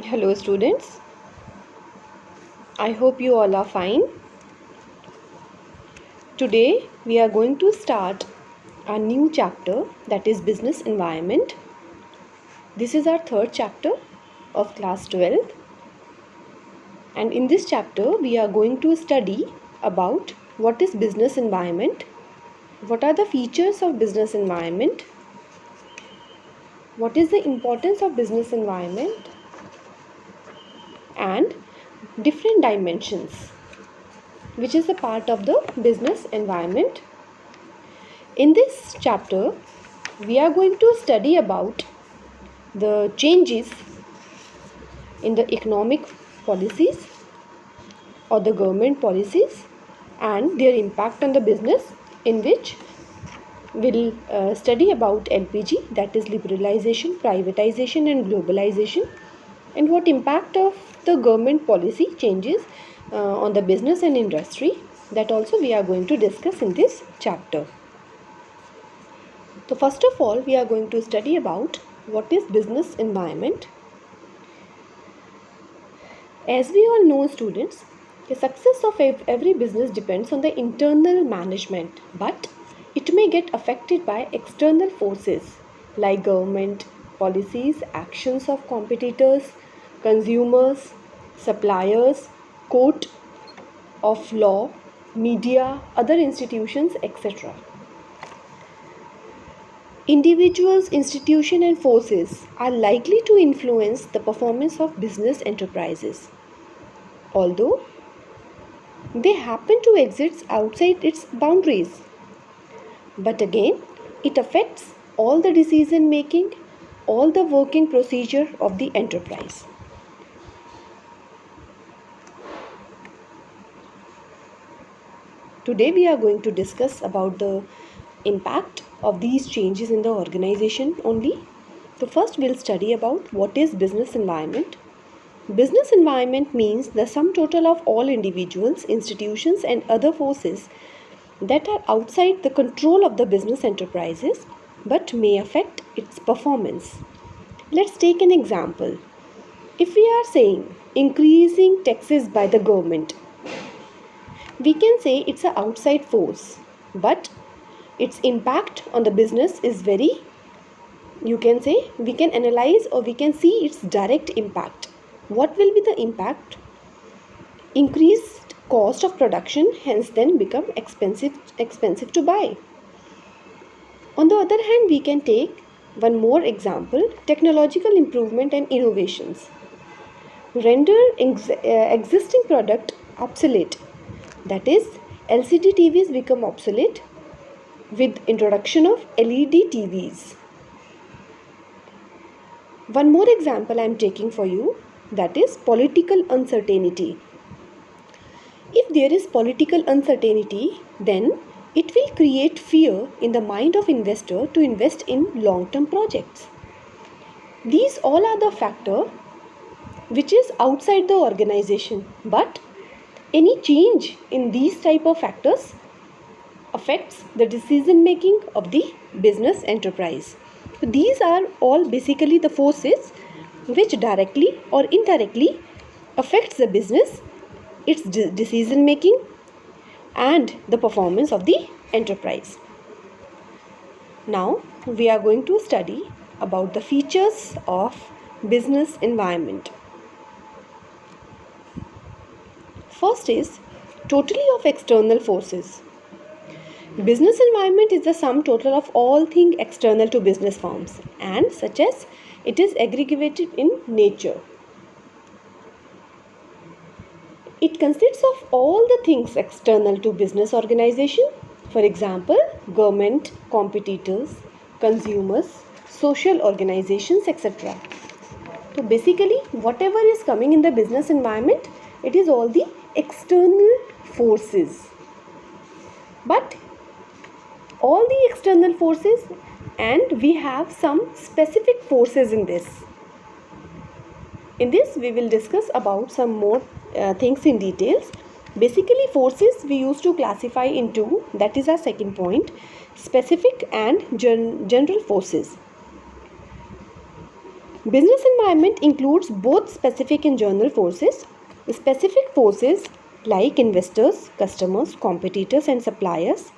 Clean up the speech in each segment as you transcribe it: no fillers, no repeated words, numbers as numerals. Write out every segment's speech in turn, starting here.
Hello, students. I hope you all are fine. Today, we are going to start a new chapter, that is business environment. This is our third chapter of class 12th. And in this chapter, we are going to study about what is business environment, what are the features of business environment, what is the importance of business environment, and different dimensions, which is a part of the business environment. In this chapter, we are going to study about the changes in the economic policies or the government policies and their impact on the business, in which we'll study about LPG, that is liberalization, privatization and globalization, and what impact of the government policy changes on the business and industry. That also we are going to discuss in this chapter. So first of all, we are going to study about what is business environment. As we all know, students, the success of every business depends on the internal management, but it may get affected by external forces like government policies, actions of competitors, consumers, suppliers, court of law, media, other institutions, etc. Individuals, institutions, and forces are likely to influence the performance of business enterprises, although they happen to exist outside its boundaries. But again, it affects all the decision making, all the working procedure of the enterprise. Today we are going to discuss about the impact of these changes in the organization only. So first we'll study about what is business environment. Business environment means the sum total of all individuals, institutions and other forces that are outside the control of the business enterprises but may affect its performance. Let's take an example. If we are saying increasing taxes by the government, we can say it's an outside force, but its impact on the business is very, you can say, we can analyze or we can see its direct impact. What will be the impact? Increased cost of production, hence then become expensive to buy. On the other hand, we can take one more example, technological improvement and innovations. Render existing product obsolete. That is, LCD TVs become obsolete with introduction of LED TVs. One more example I am taking for you, that is political uncertainty. If there is political uncertainty, then it will create fear in the mind of investor to invest in long-term projects. These all are the factor which is outside the organization, but any change in these type of factors affects the decision making of the business enterprise. So these are all basically the forces which directly or indirectly affects the business, its decision making and the performance of the enterprise. Now we are going to study about the features of business environment. First is totally of external forces. Business environment is the sum total of all things external to business firms and such as it is aggregated in nature. It consists of all the things external to business organization, for example, government, competitors, consumers, social organizations, etc. So basically, whatever is coming in the business environment, it is all the external forces. But all the external forces, and we have some specific forces in this. In this, we will discuss about some more things in details. Basically, forces we used to classify into, that is our second point, specific and general forces. Business environment includes both specific and general forces. Specific forces like investors, customers, competitors and suppliers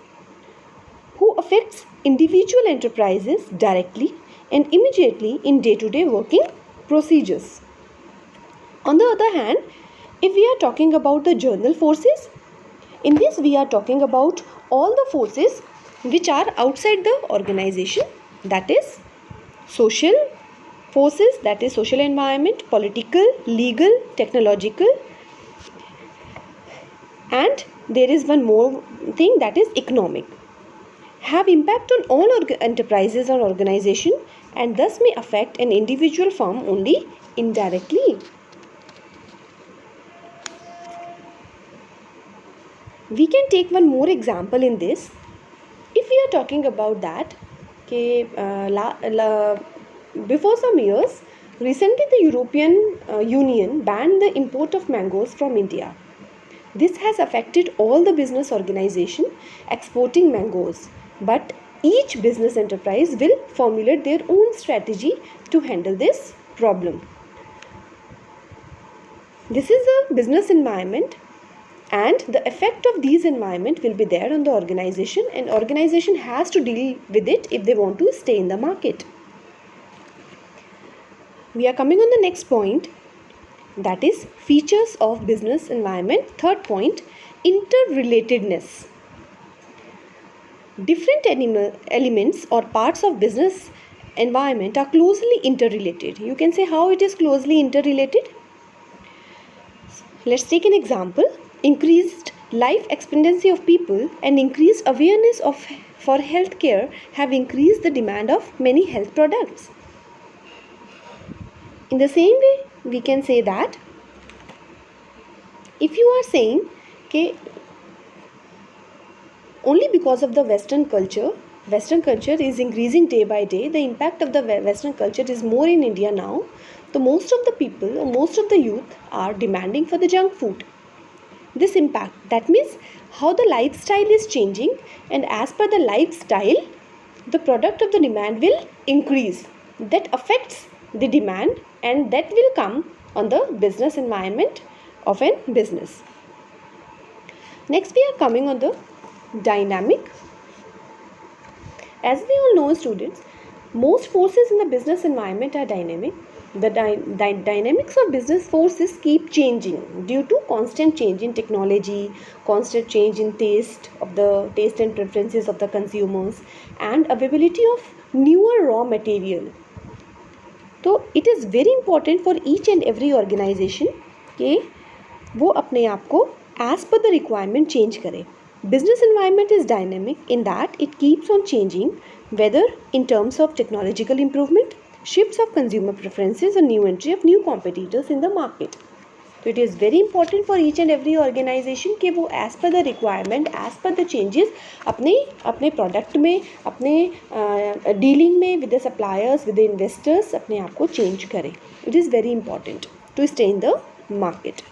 who affects individual enterprises directly and immediately in day-to-day working procedures. On the other hand, if we are talking about the general forces, in this we are talking about all the forces which are outside the organization, that is social forces, that is social environment, political, legal, technological, and there is one more thing, that is economic, have impact on all enterprises or organization and thus may affect an individual firm only indirectly. We can take one more example in this. If we are talking about that, okay, before some years, recently the European Union banned the import of mangoes from India. This has affected all the business organization exporting mangoes, but each business enterprise will formulate their own strategy to handle this problem. This is a business environment, and the effect of these environment will be there on the organization, and organization has to deal with it if they want to stay in the market. We are coming on the next point, that is features of business environment. Third point, interrelatedness. Different elements or parts of business environment are closely interrelated. You can say how it is closely interrelated. Let's take an example. Increased life expectancy of people and increased awareness for healthcare have increased the demand of many health products. In the same way, we can say that if you are saying, okay, only because of the Western culture is increasing day by day, the impact of the Western culture is more in India now. So most of the people or most of the youth are demanding for the junk food. This impact, that means how the lifestyle is changing, and as per the lifestyle, the product of the demand will increase. That affects the demand, and that will come on the business environment of a business. Next, we are coming on the dynamic. As we all know, students, most forces in the business environment are dynamic. The dynamics of business forces keep changing due to constant change in technology, constant change in taste and preferences of the consumers, and availability of newer raw material. So it is very important for each and every organization कि वो अपने आप को as per the requirement change करे. Business environment is dynamic in that it keeps on changing, whether in terms of technological improvement, shifts of consumer preferences, or new entry of new competitors in the market. So it is very important for each and every organization कि वो as per the requirement, as per the changes अपने product में, अपने dealing में with the suppliers, with the investors अपने आप को change करे. It is very important to stay in the market.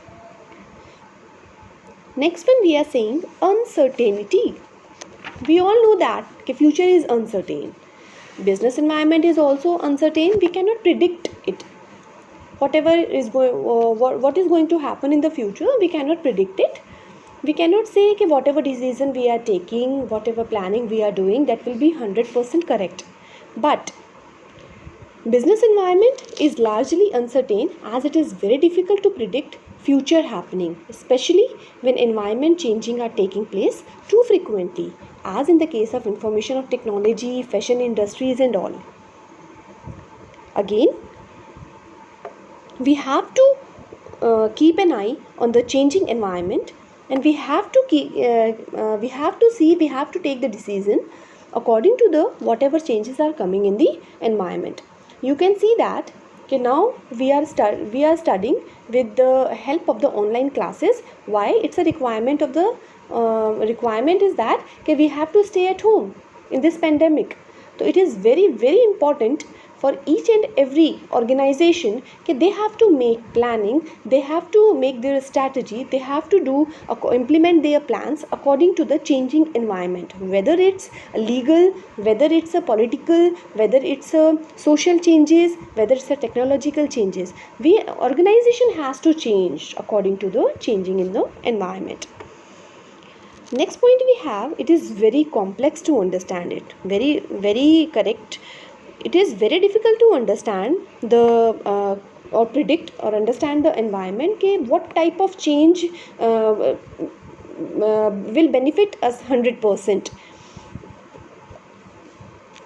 Next one, we are saying uncertainty. We all know that the future is uncertain. Business environment is also uncertain. We cannot predict it. Whatever is what is going to happen in the future, we cannot predict it. We cannot say that whatever decision we are taking, whatever planning we are doing, that will be 100% correct. But business environment is largely uncertain, as it is very difficult to predict future happening, especially when environment changing are taking place too frequently, as in the case of information of technology, fashion industries and all. Again, we have to keep an eye on the changing environment, and we have to take the decision according to the whatever changes are coming in the environment. You can see that now we are studying with the help of the online classes. Why? It's a requirement of the requirement is that we have to stay at home in this pandemic. So it is very, very important for each and every organization that they have to make planning, they have to make their strategy, they have to implement their plans according to the changing environment, whether it's legal, whether it's a political, whether it's a social changes, whether it's a technological changes. Organization has to change according to the changing in the environment. Next point we have, it is very complex to understand it. Very correct. It is very difficult to understand or predict or understand the environment ke what type of change will benefit us 100%.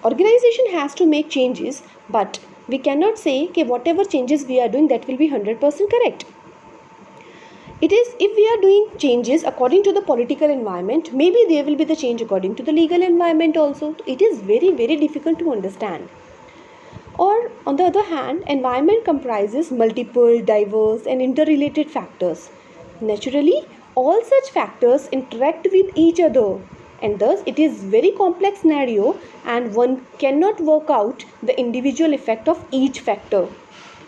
Organization has to make changes, but we cannot say that whatever changes we are doing, that will be 100% correct. It is, if we are doing changes according to the political environment, maybe there will be the change according to the legal environment also. It is very difficult to understand. Or on the other hand, environment comprises multiple, diverse and interrelated factors. Naturally, all such factors interact with each other, and thus it is very complex scenario, and one cannot work out the individual effect of each factor.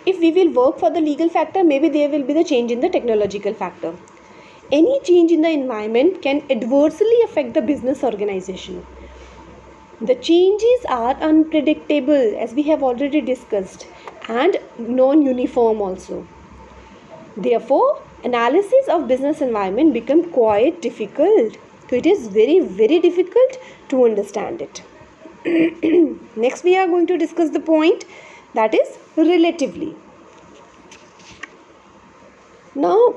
If we will work for the legal factor, maybe there will be the change in the technological factor. Any change in the environment can adversely affect the business organization. The changes are unpredictable, as we have already discussed, and non-uniform also. Therefore, analysis of business environment become quite difficult. So it is very difficult to understand it. Next, we are going to discuss the point that is relatively. Now,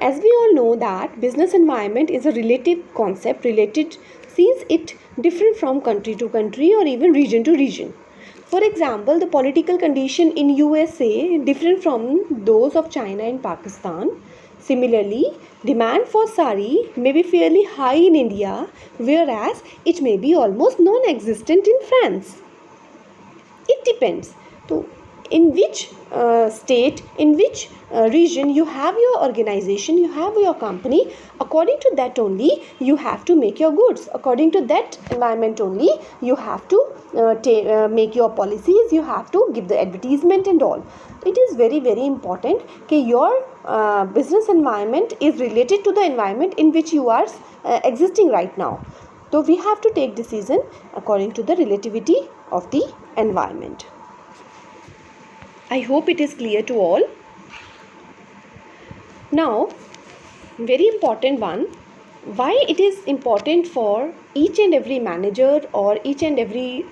as we all know that business environment is a relative concept, since it different from country to country or even region to region. For example, the political condition in USA different from those of China and Pakistan. Similarly, demand for sari may be fairly high in India, whereas it may be almost non-existent in France. It depends. So, in which state, in which region you have your organization, you have your company, according to that only you have to make your goods. According to that environment only you have to make your policies, you have to give the advertisement and all. It is very important that your business environment is related to the environment in which you are existing right now. So we have to take decision according to the relativity of the environment. I hope it is clear to all. Now, very important one, why it is important for each and every manager or each and every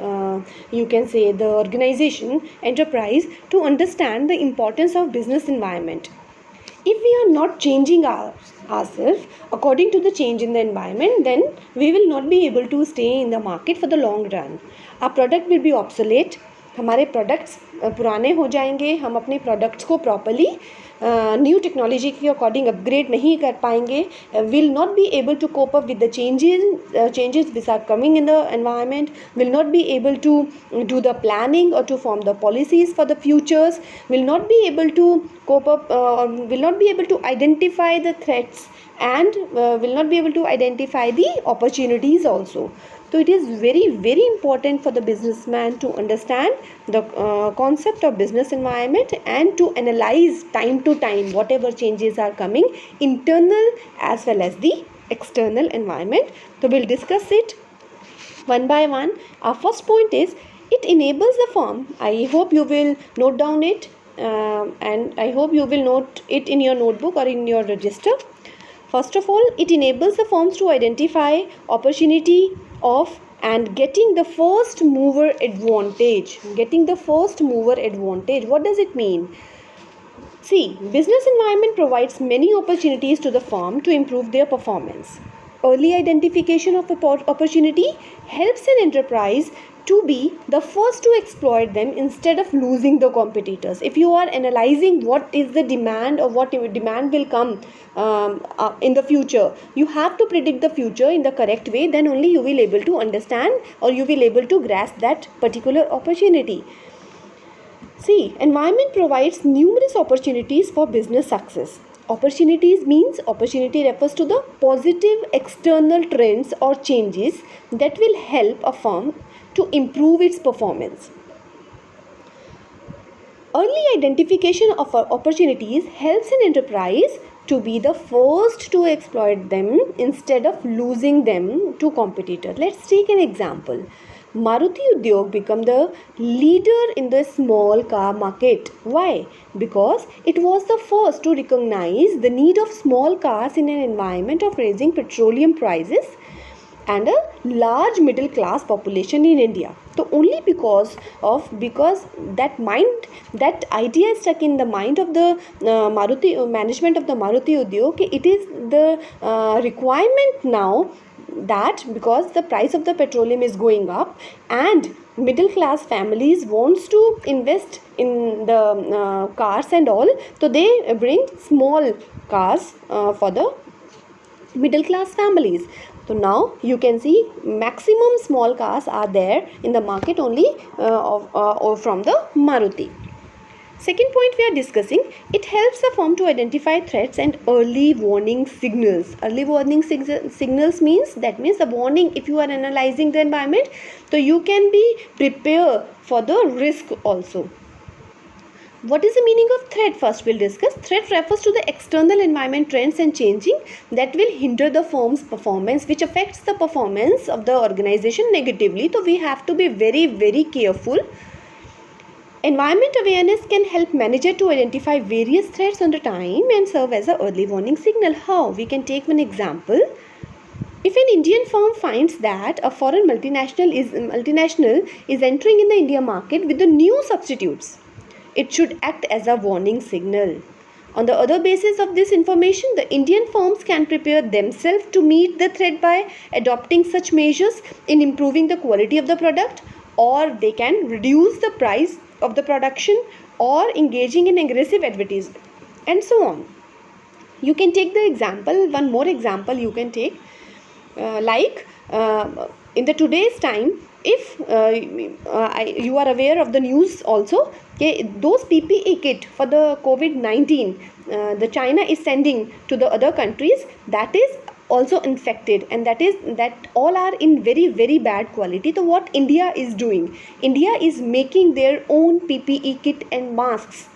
you can say the organization, enterprise, to understand the importance of business environment. If we are not changing ourselves according to the change in the environment, then we will not be able to stay in the market for the long run. Our product will be obsolete. हमारे products पुराने हो जाएंगे, हम अपने products को properly new technology के according upgrade नहीं कर पाएंगे, will not be able to cope up with the changes which are coming in the environment, will not be able to do the planning or to form the policies for the futures, will not be able to cope up or will not be able to identify the threats, and will not be able to identify the opportunities also. So it is very important for the businessman to understand the concept of business environment and to analyze time to time whatever changes are coming, internal as well as the external environment. So we'll discuss it one by one. Our first point is, it enables the firm. I hope you will note down it and I hope you will note it in your notebook or in your register. First of all, it enables the firms to identify opportunity of and getting the first mover advantage. Getting the first mover advantage. What does it mean? See, business environment provides many opportunities to the firm to improve their performance. Early identification of opportunity helps an enterprise to be the first to exploit them instead of losing the competitors. If you are analyzing what is the demand or what demand will come in the future, you have to predict the future in the correct way, then only you will able to understand or you will able to grasp that particular opportunity. See, environment provides numerous opportunities for business success. Opportunities means, opportunity refers to the positive external trends or changes that will help a firm to improve its performance. Early identification of opportunities helps an enterprise to be the first to exploit them instead of losing them to competitors. Let's take an example. Maruti Udyog became the leader in the small car market. Why? Because it was the first to recognize the need of small cars in an environment of raising petroleum prices and a large middle class population in India. So only because that idea is stuck in the mind of the Maruti management of the Maruti Udyog. It is the requirement now that because the price of the petroleum is going up and middle class families wants to invest in the cars and all, so they bring small cars for the middle class families. So now you can see maximum small cars are there in the market only from the Maruti. Second point we are discussing, it helps the firm to identify threats and early warning signals. Early warning signals means the warning if you are analyzing the environment, so you can be prepared for the risk also. What is the meaning of threat? First we'll discuss. Threat refers to the external environment trends and changing that will hinder the firm's performance, which affects the performance of the organization negatively. So we have to be very, very careful. Environment awareness can help manager to identify various threats on the time and serve as an early warning signal. How? We can take one example. If an Indian firm finds that a foreign multinational is entering in the India market with the new substitutes, it should act as a warning signal. On the other basis of this information, the Indian firms can prepare themselves to meet the threat by adopting such measures in improving the quality of the product, or they can reduce the price of the production or engaging in aggressive advertising and so on. You can take the example, one more example you can take, in the today's time, if you are aware of the news also, okay, those PPE kit for the COVID-19 the China is sending to the other countries, that is also infected, and that all are in very, very bad quality. So what India is doing, India is making their own PPE kit and masks.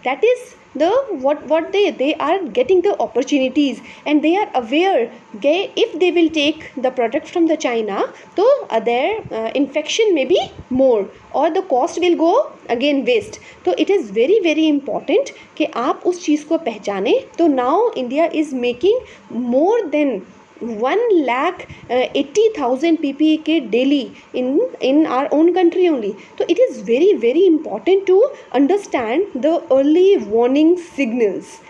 That is the what they are getting the opportunities, and they are aware if they will take the product from the China, so their infection may be more or the cost will go again waste. So it is very, very important कि आप उस चीज़ को पहचाने. तो now India is making more than 1,80,000 PPE kit daily in our own country only. So it is very, very important to understand the early warning signals.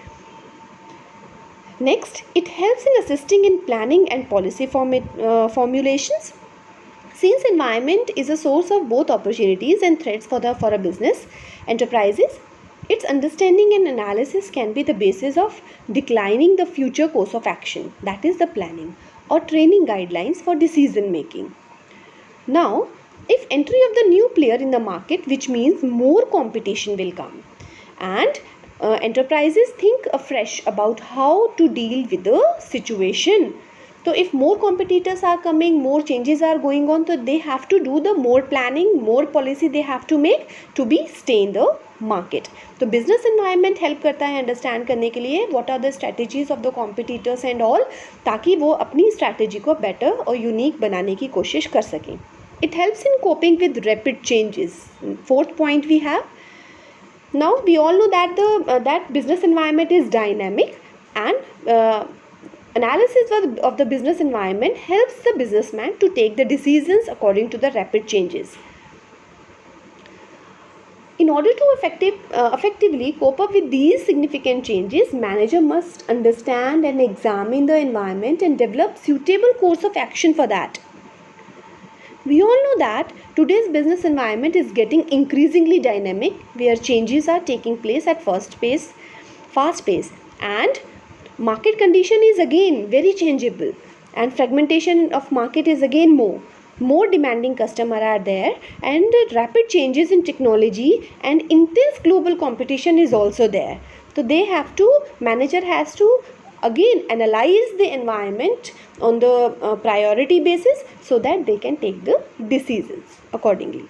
Next, it helps in assisting in planning and policy formulations. Since environment is a source of both opportunities and threats for a business enterprises, its understanding and analysis can be the basis of declining the future course of action, that is the planning or training guidelines for decision making. Now, if entry of the new player in the market, which means more competition will come, and enterprises think afresh about how to deal with the situation. So if more competitors are coming, more changes are going on, so they have to do the more planning, more policy they have to make to be stay in the market. तो business environment help करता है understand करने के लिए what are the strategies of the competitors and all, ताकि वो अपनी strategy को better और unique बनाने की कोशिश कर सकें. It helps in coping with rapid changes. Fourth point we have. Now we all know that that business environment is dynamic, and analysis of the business environment helps the businessman to take the decisions according to the rapid changes. In order to effectively cope up with these significant changes, manager must understand and examine the environment and develop suitable course of action for that. We all know that today's business environment is getting increasingly dynamic, where changes are taking place at fast pace, and market condition is again very changeable, and fragmentation of market is again more demanding customer are there, and rapid changes in technology and intense global competition is also there. So manager has to again analyze the environment on the priority basis so that they can take the decisions accordingly.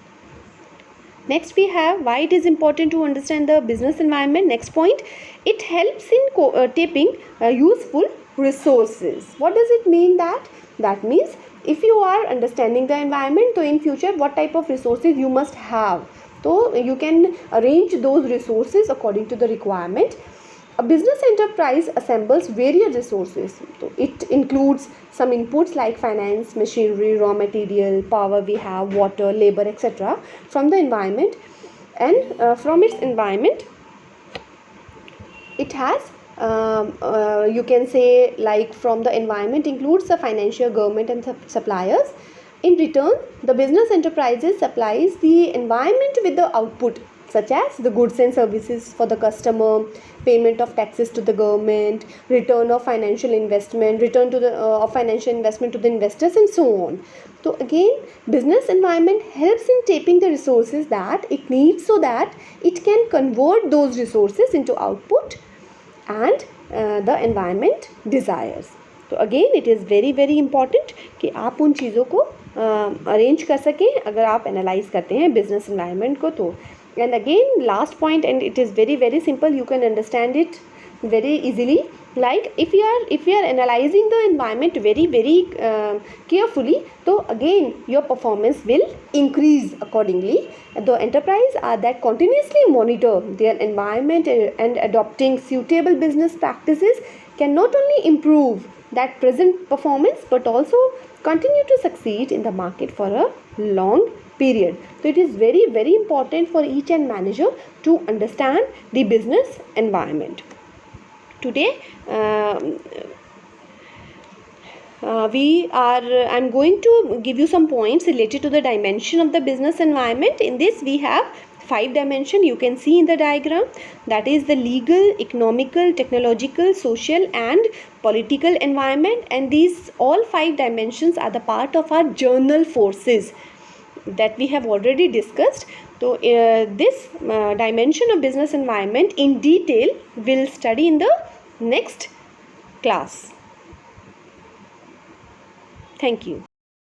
Next we have why it is important to understand the business environment. Next point, it helps in tapping useful resources. What does it mean that? That means if you are understanding the environment, so in future what type of resources you must have, so you can arrange those resources according to the requirement. A business enterprise assembles various resources. So it includes some inputs like finance, machinery, raw material, power, we have water, labor, etc. from the environment, and from its environment it has you can say like from the environment includes the financial, government and suppliers. In return, the business enterprises supplies the environment with the output such as the goods and services for the customer, payment of taxes to the government, return of financial investment, return to the of financial investment to the investors, and so on. So again, business environment helps in tapping the resources that it needs so that it can convert those resources into output and the environment desires. तो again it is very very important कि आप उन चीज़ों को arrange कर सकें अगर आप एनालाइज करते हैं बिजनेस एनवायरनमेंट को तो. And again last point, and it is very very simple, you can understand it very easily. Like if you are analyzing the environment very carefully, so again your performance will increase accordingly. The enterprise are that continuously monitor their environment and adopting suitable business practices can not only improve that present performance but also continue to succeed in the market for a long period. So it is very very important for each and manager to understand the business environment. Today I'm going to give you some points related to the dimension of the business environment. In this we have 5 dimensions you can see in the diagram, that is the legal, economical, technological, social and political environment, and these all 5 dimensions are the part of our journal forces that we have already discussed. So this dimension of business environment in detail we'll study in the next class. Thank you.